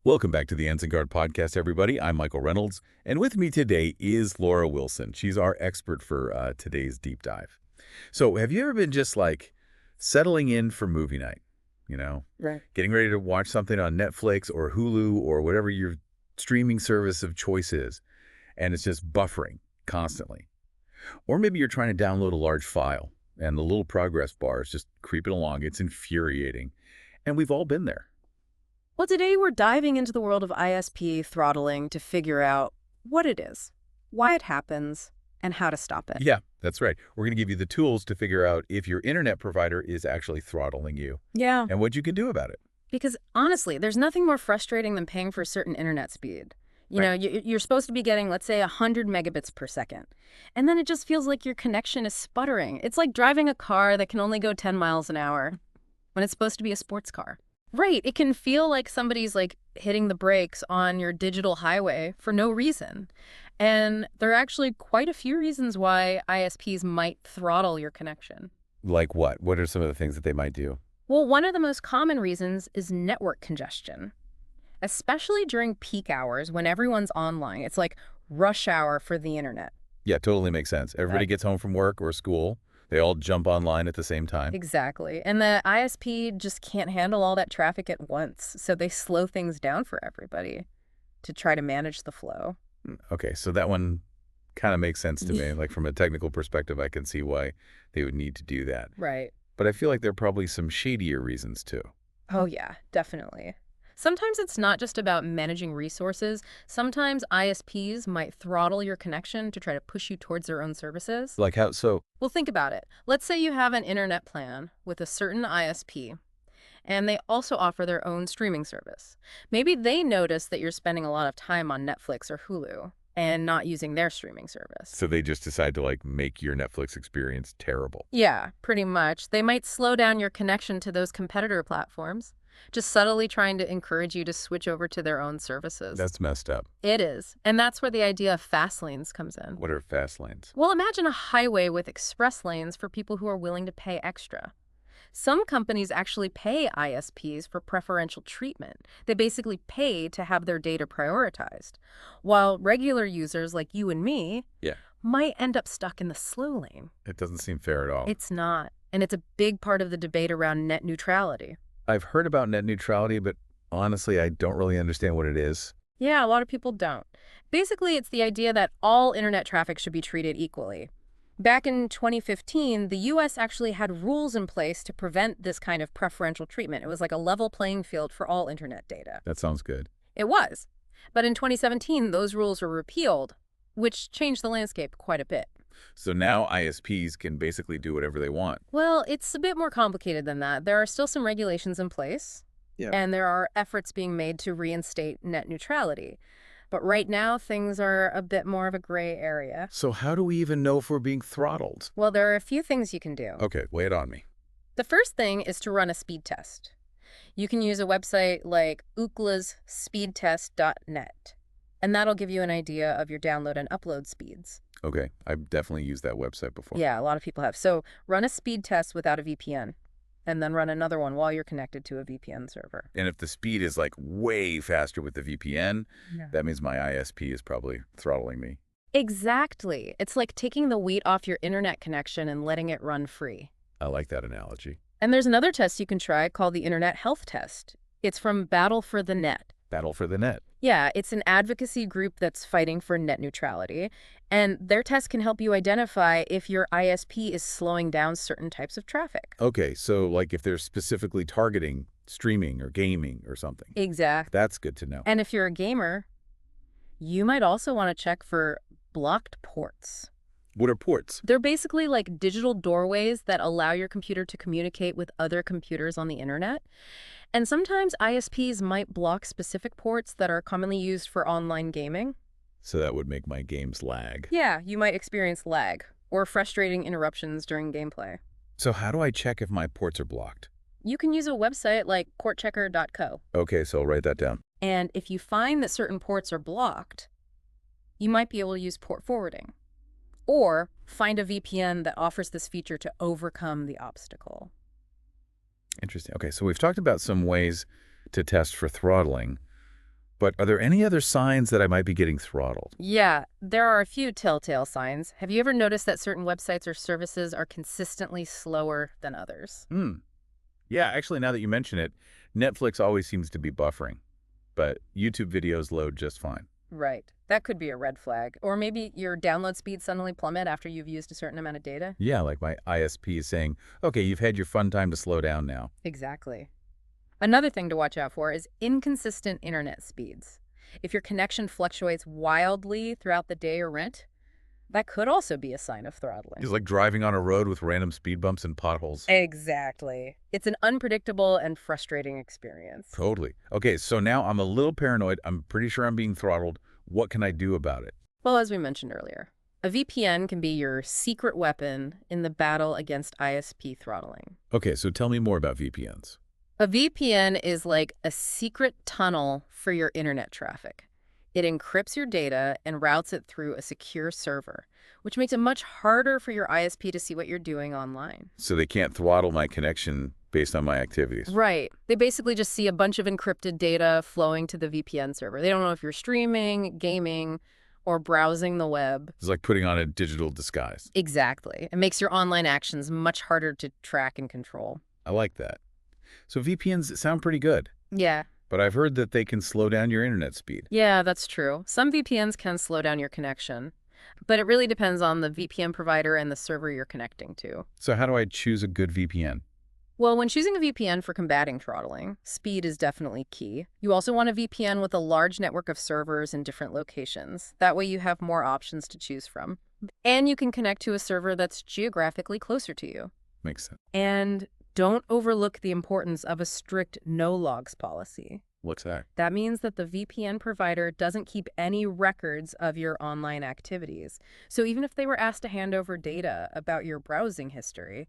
Welcome back to the AnzenGuard podcast, everybody. I'm Michael Reynolds, and with me today is Laura Wilson. She's our expert for today's deep dive. So have you ever been just like settling in for movie night, Right. getting ready to watch something on Netflix or Hulu or whatever your streaming service of choice is, and it's just buffering constantly? Or maybe you're trying to download a large file, and the little progress bar is just creeping along. It's infuriating, and we've all been there. Well, today we're diving into the world of ISP throttling to figure out what it is, why it happens, and how to stop it. Yeah, that's right. We're going to give you the tools to figure out if your internet provider is actually throttling you Yeah, and what you can do about it. because honestly, there's nothing more frustrating than paying for a certain internet speed. You Right. know, you're supposed to be getting, let's say, 100 megabits per second. And then it just feels like your connection is sputtering. It's like driving a car that can only go 10 miles an hour when it's supposed to be a sports car. Right. It can feel like somebody's like hitting the brakes on your digital highway for no reason. And there are actually quite a few reasons why ISPs might throttle your connection. Like what? What are some of the things that they might do? Well, one of the most common reasons is network congestion, especially during peak hours when everyone's online. It's like rush hour for the internet. Yeah, totally makes sense. Everybody gets home from work or school. They all jump online at the same time. Exactly. And the ISP just can't handle all that traffic at once. So they slow things down for everybody to try to manage the flow. Okay, so that one kind of makes sense to me. Like from a technical perspective, I can see why they would need to do that. Right. But I feel like there are probably some shadier reasons too. Oh, yeah, definitely. Sometimes it's not just about managing resources. Sometimes ISPs might throttle your connection to try to push you towards their own services. Like how so? Well, think about it. Let's say you have an internet plan with a certain ISP, and they also offer their own streaming service. Maybe they notice that you're spending a lot of time on Netflix or Hulu and not using their streaming service. So they just decide to like make your Netflix experience terrible. Yeah, pretty much. They might slow down your connection to those competitor platforms, just subtly trying to encourage you to switch over to their own services. That's messed up. It is. And that's where the idea of fast lanes comes in. What are fast lanes? Well, imagine a highway with express lanes for people who are willing to pay extra. Some companies actually pay ISPs for preferential treatment. They basically pay to have their data prioritized, while regular users like you and me Yeah. might end up stuck in the slow lane. It doesn't seem fair at all. It's not. And it's a big part of the debate around net neutrality. I've heard about net neutrality, but honestly, I don't really understand what it is. Yeah, a lot of people don't. Basically, it's the idea that all internet traffic should be treated equally. Back in 2015, the U.S. actually had rules in place to prevent this kind of preferential treatment. It was like a level playing field for all internet data. That sounds good. It was. But in 2017, those rules were repealed, which changed the landscape quite a bit. So now ISPs can basically do whatever they want. Well, it's a bit more complicated than that. There are still some regulations in place, and there are efforts being made to reinstate net neutrality. But right now, things are a bit more of a gray area. So how do we even know if we're being throttled? Well, there are a few things you can do. Okay, lay it on me. The first thing is to run a speed test. You can use a website like Ookla's speedtest.net, and that'll give you an idea of your download and upload speeds. Okay, I've definitely used that website before. Yeah, a lot of people have. So run a speed test without a VPN, and then run another one while you're connected to a VPN server. And if the speed is like way faster with the VPN, Yeah. that means my ISP is probably throttling me. Exactly. It's like taking the weight off your internet connection and letting it run free. I like that analogy. And there's another test you can try called the Internet Health Test. It's from Battle for the Net. Battle for the net. Yeah, it's an advocacy group that's fighting for net neutrality, and their test can help you identify if your ISP is slowing down certain types of traffic. Okay, so like if they're specifically targeting streaming or gaming or something. Exactly. That's good to know. And if you're a gamer, you might also want to check for blocked ports. What are ports? They're basically like digital doorways that allow your computer to communicate with other computers on the internet. And sometimes ISPs might block specific ports that are commonly used for online gaming. So that would make my games lag. Yeah, you might experience lag or frustrating interruptions during gameplay. So how do I check if my ports are blocked? You can use a website like portchecker.co. Okay, so I'll write that down. And if you find that certain ports are blocked, you might be able to use port forwarding. Or find a VPN that offers this feature to overcome the obstacle. Interesting. Okay, so we've talked about some ways to test for throttling. But are there any other signs that I might be getting throttled? Yeah, there are a few telltale signs. Have you ever noticed that certain websites or services are consistently slower than others? Hmm. Yeah, actually, now that you mention it, Netflix always seems to be buffering, but YouTube videos load just fine. Right. That could be a red flag. Or maybe your download speed suddenly plummet after you've used a certain amount of data. Yeah, like my ISP is saying, okay, you've had your fun time to slow down now. Exactly. Another thing to watch out for is inconsistent internet speeds. If your connection fluctuates wildly throughout the day or night, that could also be a sign of throttling. It's like driving on a road with random speed bumps and potholes. Exactly. It's an unpredictable and frustrating experience. Totally. Okay, so now I'm a little paranoid. I'm pretty sure I'm being throttled. What can I do about it? Well, as we mentioned earlier, a VPN can be your secret weapon in the battle against ISP throttling. Okay, so tell me more about VPNs. A VPN is like a secret tunnel for your internet traffic. It encrypts your data and routes it through a secure server, which makes it much harder for your ISP to see what you're doing online. So they can't throttle my connection based on my activities. Right. They basically just see a bunch of encrypted data flowing to the VPN server. They don't know if you're streaming, gaming, or browsing the web. It's like putting on a digital disguise. Exactly. It makes your online actions much harder to track and control. I like that. So VPNs sound pretty good, Yeah. but I've heard that they can slow down your internet speed. Yeah, that's true. Some VPNs can slow down your connection, but it really depends on the VPN provider and the server you're connecting to. So how do I choose a good VPN? Well, when choosing a VPN for combating throttling, speed is definitely key. You also want a VPN with a large network of servers in different locations. That way you have more options to choose from. And you can connect to a server that's geographically closer to you. Makes sense. And don't overlook the importance of a strict no logs policy. What's that? That means that the VPN provider doesn't keep any records of your online activities. So even if they were asked to hand over data about your browsing history,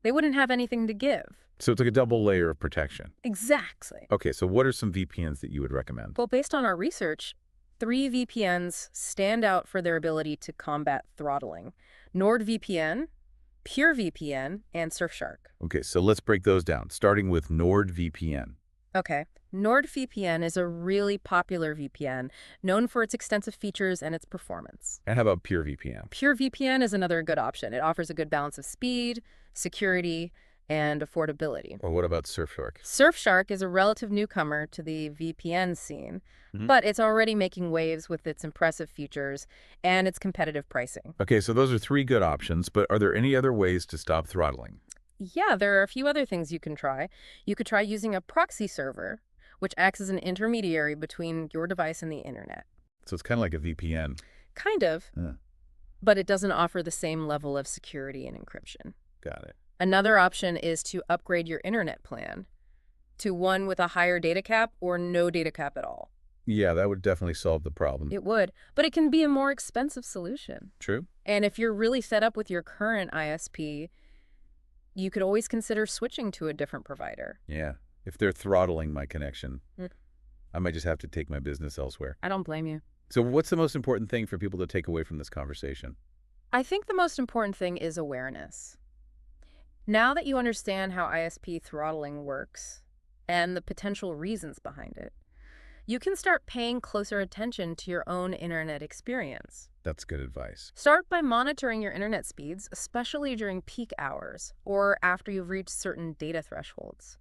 they wouldn't have anything to give. So it's like a double layer of protection. Exactly. Okay, so what are some VPNs that you would recommend? Well, based on our research, 3 VPNs stand out for their ability to combat throttling: NordVPN, PureVPN, and Surfshark. Okay, so let's break those down, starting with NordVPN. Okay. NordVPN is a really popular VPN, known for its extensive features and its performance. And how about PureVPN? PureVPN is another good option. It offers a good balance of speed, security, and affordability. Or what about Surfshark? Surfshark is a relative newcomer to the VPN scene, Mhm. but it's already making waves with its impressive features and its competitive pricing. Okay, so those are 3 good options, but are there any other ways to stop throttling? Yeah, there are a few other things you can try. You could try using a proxy server, which acts as an intermediary between your device and the internet. So it's kind of like a VPN. Kind of, Yeah, but it doesn't offer the same level of security and encryption. got it. Another option is to upgrade your internet plan to one with a higher data cap or no data cap at all. Yeah, that would definitely solve the problem. It would, but it can be a more expensive solution. True? And if you're really fed up with your current ISP, you could always consider switching to a different provider. Yeah. If they're throttling my connection, Mm. I might just have to take my business elsewhere. I don't blame you. So what's the most important thing for people to take away from this conversation? I think the most important thing is awareness. Now that you understand how ISP throttling works and the potential reasons behind it, you can start paying closer attention to your own internet experience. That's good advice. Start by monitoring your internet speeds, especially during peak hours or after you've reached certain data thresholds.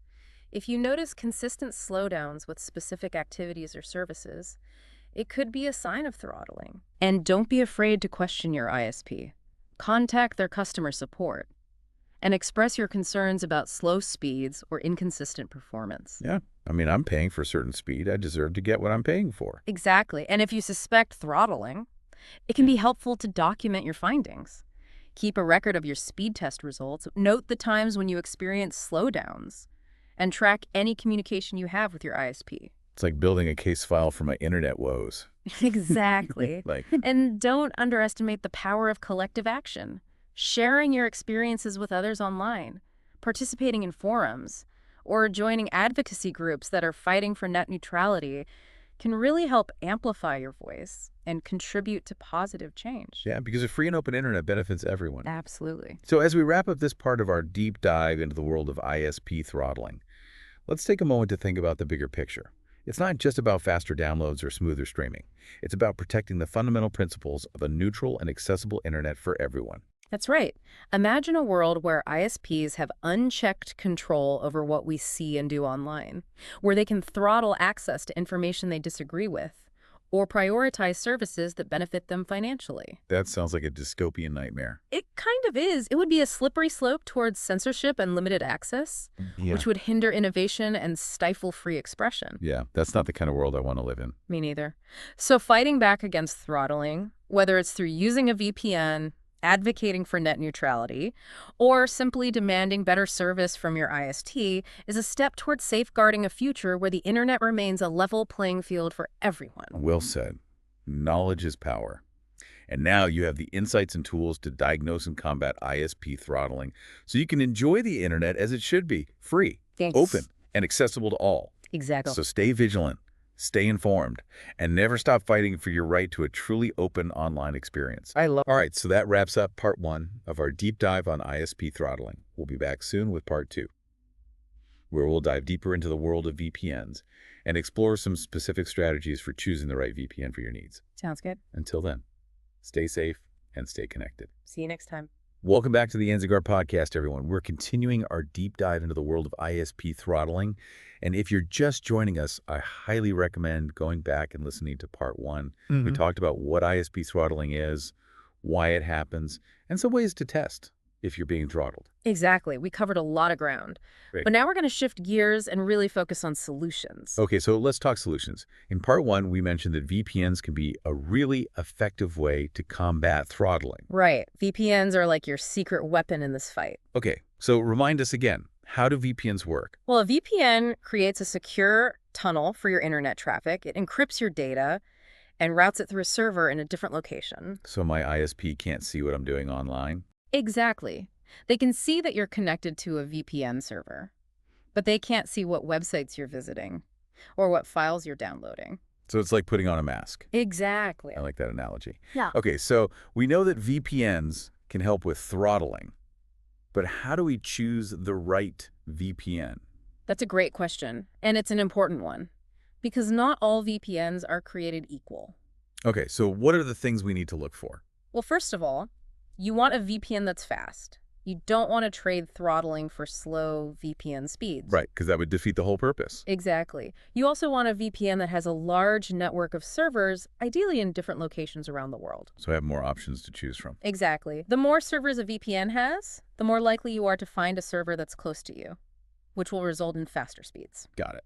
If you notice consistent slowdowns with specific activities or services, it could be a sign of throttling. And don't be afraid to question your ISP. Contact their customer support and express your concerns about slow speeds or inconsistent performance. Yeah. I mean, I'm paying for a certain speed. I deserve to get what I'm paying for. Exactly. And if you suspect throttling, it can be helpful to document your findings. Keep a record of your speed test results, note the times when you experience slowdowns, and track any communication you have with your ISP. It's like building a case file for my internet woes. Exactly. Like, And don't underestimate the power of collective action. Sharing your experiences with others online, participating in forums, or joining advocacy groups that are fighting for net neutrality can really help amplify your voice and contribute to positive change. yeah, because a free and open internet benefits everyone. Absolutely. So as we wrap up this part of our deep dive into the world of ISP throttling, let's take a moment to think about the bigger picture. It's not just about faster downloads or smoother streaming. It's about protecting the fundamental principles of a neutral and accessible internet for everyone. That's right. Imagine a world where ISPs have unchecked control over what we see and do online, where they can throttle access to information they disagree with, or prioritize services that benefit them financially. That sounds like a dystopian nightmare. It kind of is. It would be a slippery slope towards censorship and limited access, Yeah. which would hinder innovation and stifle free expression. Yeah, that's not the kind of world I want to live in. Me neither. So fighting back against throttling, whether it's through using a VPN, advocating for net neutrality, or simply demanding better service from your IST, is a step towards safeguarding a future where the internet remains a level playing field for everyone. Well said. Knowledge is power. And now you have the insights and tools to diagnose and combat ISP throttling so you can enjoy the internet as it should be, free, Thanks. open, and accessible to all. Exactly. So stay vigilant, stay informed, and never stop fighting for your right to a truly open online experience. I love. All right, so that wraps up part 1 of our deep dive on ISP throttling. We'll be back soon with part 2, where we'll dive deeper into the world of VPNs and explore some specific strategies for choosing the right VPN for your needs. Sounds good. Until then, stay safe and stay connected. See you next time. Welcome back to the AnzenGuard podcast, everyone. We're continuing our deep dive into the world of ISP throttling. And if you're just joining us, I highly recommend going back and listening to part 1. We talked about what ISP throttling is, why it happens, and some ways to test if you're being throttled. Exactly. We covered a lot of ground. Great. But now we're going to shift gears and really focus on solutions. Okay, so let's talk solutions. In part 1, we mentioned that VPNs can be a really effective way to combat throttling. Right. VPNs are like your secret weapon in this fight. Okay, so remind us again, how do VPNs work? Well, a VPN creates a secure tunnel for your internet traffic. It encrypts your data and routes it through a server in a different location. So my ISP can't see what I'm doing online? Exactly. They can see that you're connected to a VPN server, but they can't see what websites you're visiting or what files you're downloading. So it's like putting on a mask. Exactly. I like that analogy. Yeah. Okay, so we know that VPNs can help with throttling, but how do we choose the right VPN? That's a great question, and it's an important one, because not all VPNs are created equal. Okay, so what are the things we need to look for? Well, first of all, you want a VPN that's fast. You don't want to trade throttling for slow VPN speeds. Right, because that would defeat the whole purpose. Exactly. You also want a VPN that has a large network of servers, ideally in different locations around the world. So I have more options to choose from. Exactly. The more servers a VPN has, the more likely you are to find a server that's close to you, which will result in faster speeds. Got it.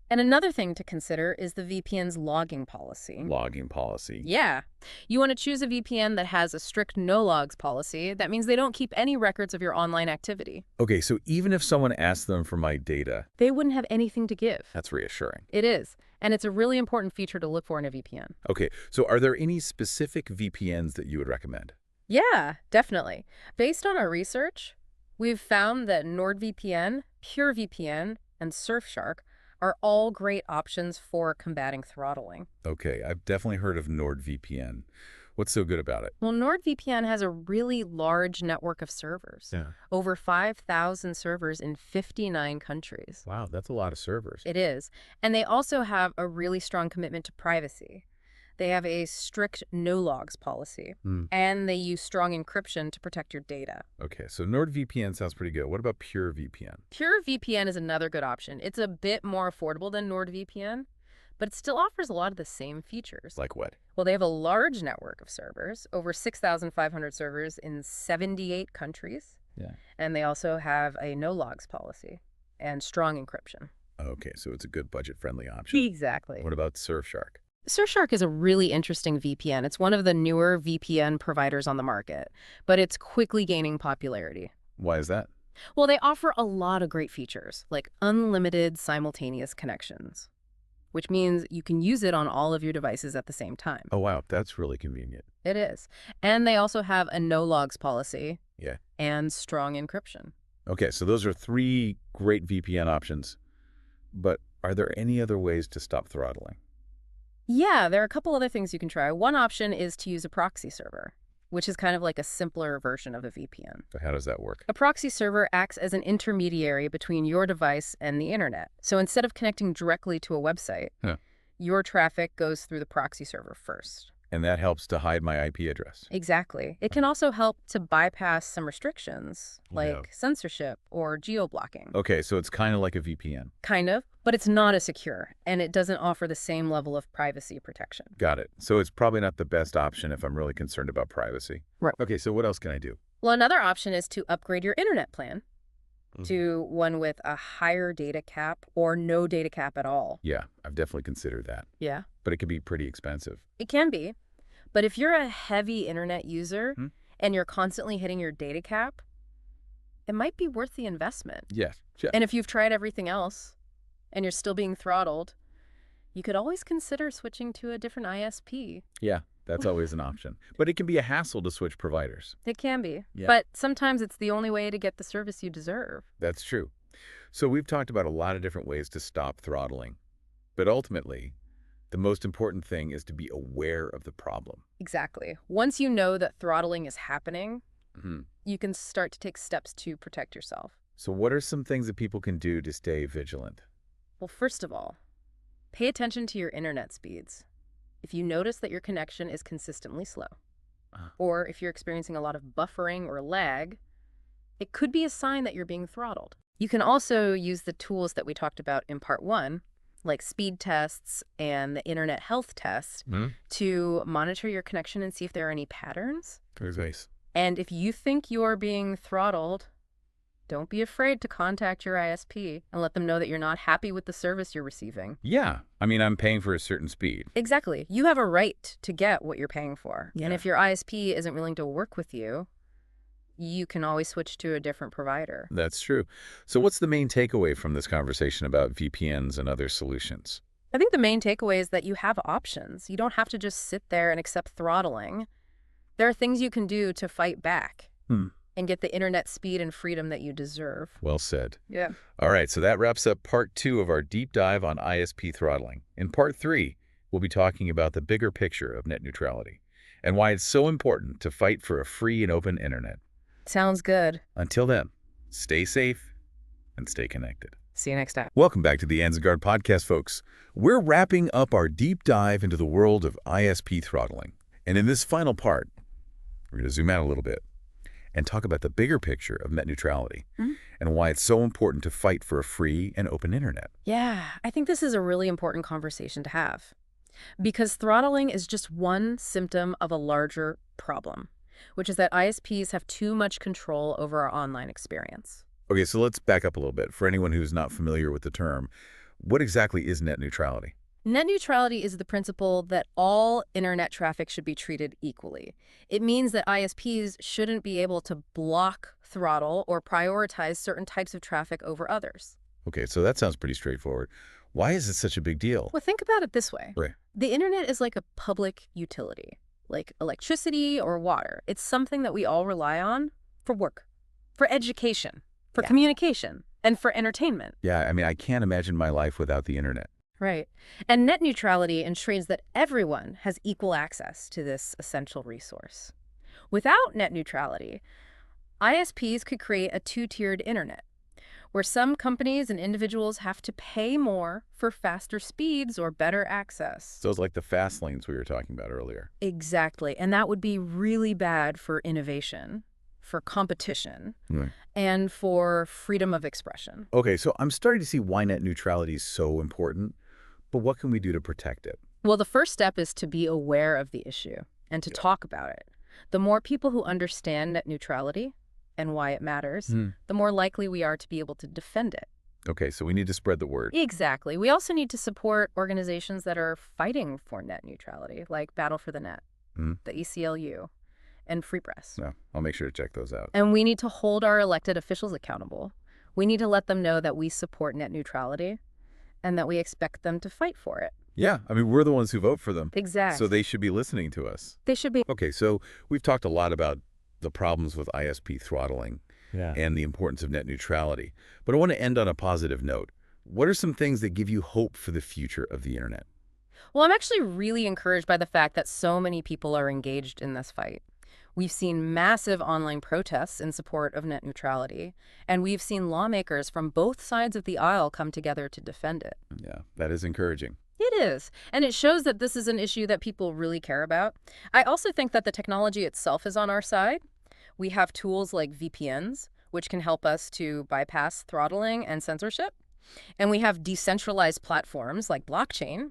And another thing to consider is the VPN's logging policy. Logging policy. Yeah. You want to choose a VPN that has a strict no-logs policy. That means they don't keep any records of your online activity. Okay, so even if someone asks them for my data, They wouldn't have anything to give. that's reassuring. It is. And it's a really important feature to look for in a VPN. Okay, so are there any specific VPNs that you would recommend? Yeah, definitely. Based on our research, we've found that NordVPN, PureVPN, and Surfshark are all great options for combating throttling. Okay, I've definitely heard of NordVPN. What's so good about it? Well, NordVPN has a really large network of servers. Yeah. Over 5,000 servers in 59 countries. Wow, that's a lot of servers. It is. And they also have a really strong commitment to privacy. They have a strict no-logs policy, and they use strong encryption to protect your data. Okay, so NordVPN sounds pretty good. What about PureVPN? PureVPN is another good option. It's a bit more affordable than NordVPN, but it still offers a lot of the same features. Like what? Well, they have a large network of servers, over 6,500 servers in 78 countries. Yeah. And they also have a no-logs policy and strong encryption. Okay, so it's a good budget-friendly option. Exactly. What about Surfshark? Surfshark is a really interesting VPN. It's one of the newer VPN providers on the market, but it's quickly gaining popularity. Why is that? Well, they offer a lot of great features, like unlimited simultaneous connections, which means you can use it on all of your devices at the same time. Oh, wow, that's really convenient. It is. And they also have a no-logs policy. Yeah. And strong encryption. Okay, so those are 3 great VPN options. But are there any other ways to stop throttling? Yeah, there are a couple other things you can try. One option is to use a proxy server. which is kind of like a simpler version of a VPN. So how does that work? A proxy server acts as an intermediary between your device and the internet. So instead of connecting directly to a website, Huh. your traffic goes through the proxy server first. And that helps to hide my IP address. Exactly. It can also help to bypass some restrictions, like Yeah. censorship or geo-blocking. Okay, so it's kind of like a VPN. Kind of, but it's not as secure, and it doesn't offer the same level of privacy protection. Got it. So it's probably not the best option if I'm really concerned about privacy. Right. Okay, so what else can I do? Well, another option is to upgrade your internet plan to one with a higher data cap or no data cap at all. Yeah, I've definitely considered that. Yeah. But it could be pretty expensive. It can be. But if you're a heavy internet user Hmm? and you're constantly hitting your data cap, it might be worth the investment. Yes. Yeah. And if you've tried everything else and you're still being throttled, you could always consider switching to a different ISP. Yeah, that's always an option. But it can be a hassle to switch providers. It can be. Yeah. But sometimes it's the only way to get the service you deserve. That's true. So we've talked about a lot of different ways to stop throttling. But ultimately, the most important thing is to be aware of the problem. Exactly. Once you know that throttling is happening, Hmm. you can start to take steps to protect yourself. So what are some things that people can do to stay vigilant? Well, first of all, pay attention to your internet speeds. If you notice that your connection is consistently slow, or if you're experiencing a lot of buffering or lag, it could be a sign that you're being throttled. You can also use the tools that we talked about in part 1, like speed tests and the internet health test, to monitor your connection and see if there are any patterns. Very nice. And if you think you're being throttled, don't be afraid to contact your ISP and let them know that you're not happy with the service you're receiving. Yeah. I mean, I'm paying for a certain speed. Exactly. You have a right to get what you're paying for. Yeah. And if your ISP isn't willing to work with you, you can always switch to a different provider. That's true. So what's the main takeaway from this conversation about VPNs and other solutions? I think the main takeaway is that you have options. You don't have to just sit there and accept throttling. There are things you can do to fight back and get the internet speed and freedom that you deserve. Well said. Yeah. All right, so that wraps up part 2 of our deep dive on ISP throttling. In part 3, we'll be talking about the bigger picture of net neutrality and why it's so important to fight for a free and open internet. Sounds good. Until then, stay safe and stay connected. See you next time. Welcome back to the AnzenGuard podcast, folks. We're wrapping up our deep dive into the world of ISP throttling. And in this final part, we're going to zoom out a little bit and talk about the bigger picture of net neutrality and why it's so important to fight for a free and open internet. Yeah, I think this is a really important conversation to have because throttling is just one symptom of a larger problem, which is that ISPs have too much control over our online experience. Okay, so let's back up a little bit. For anyone who's not familiar with the term, what exactly is net neutrality? Net neutrality is the principle that all internet traffic should be treated equally. It means that ISPs shouldn't be able to block, throttle, or prioritize certain types of traffic over others. Okay, so that sounds pretty straightforward. Why is it such a big deal? Well, think about it this way. Right. The internet is like a public utility, like electricity or water. It's something that we all rely on for work, for education, for communication, and for entertainment. Yeah, I mean, I can't imagine my life without the internet. Right. And net neutrality ensures that everyone has equal access to this essential resource. Without net neutrality, ISPs could create a two-tiered internet, where some companies and individuals have to pay more for faster speeds or better access. So it's like the fast lanes we were talking about earlier. Exactly. And that would be really bad for innovation, for competition, and for freedom of expression. Okay, so I'm starting to see why net neutrality is so important, but what can we do to protect it? Well, the first step is to be aware of the issue and to talk about it. The more people who understand net neutrality and why it matters, the more likely we are to be able to defend it. Okay, so we need to spread the word. Exactly. We also need to support organizations that are fighting for net neutrality, like Battle for the Net, the ACLU, and Free Press. No, I'll make sure to check those out. And we need to hold our elected officials accountable. We need to let them know that we support net neutrality and that we expect them to fight for it. Yeah, I mean, we're the ones who vote for them. Exactly. So they should be listening to us. They should be. Okay, so we've talked a lot about the problems with ISP throttling and the importance of net neutrality. But I want to end on a positive note. What are some things that give you hope for the future of the internet? Well, I'm actually really encouraged by the fact that so many people are engaged in this fight. We've seen massive online protests in support of net neutrality, and we've seen lawmakers from both sides of the aisle come together to defend it. Yeah, that is encouraging. It is, and it shows that this is an issue that people really care about. I also think that the technology itself is on our side. We have tools like VPNs, which can help us to bypass throttling and censorship. And we have decentralized platforms like blockchain,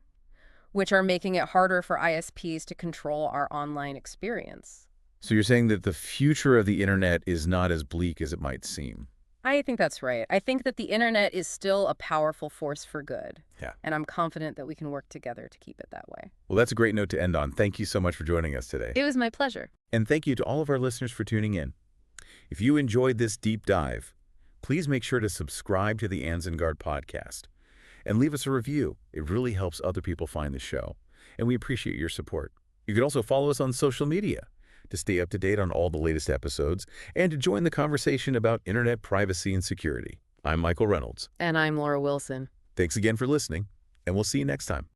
which are making it harder for ISPs to control our online experience. So you're saying that the future of the internet is not as bleak as it might seem. I think that's right. I think that the internet is still a powerful force for good. Yeah. And I'm confident that we can work together to keep it that way. Well, that's a great note to end on. Thank you so much for joining us today. It was my pleasure. And thank you to all of our listeners for tuning in. If you enjoyed this deep dive, please make sure to subscribe to the AnzenGuard podcast and leave us a review. It really helps other people find the show, and we appreciate your support. You can also follow us on social media to stay up to date on all the latest episodes and to join the conversation about internet privacy and security. I'm Michael Reynolds. And I'm Laura Wilson. Thanks again for listening, and we'll see you next time.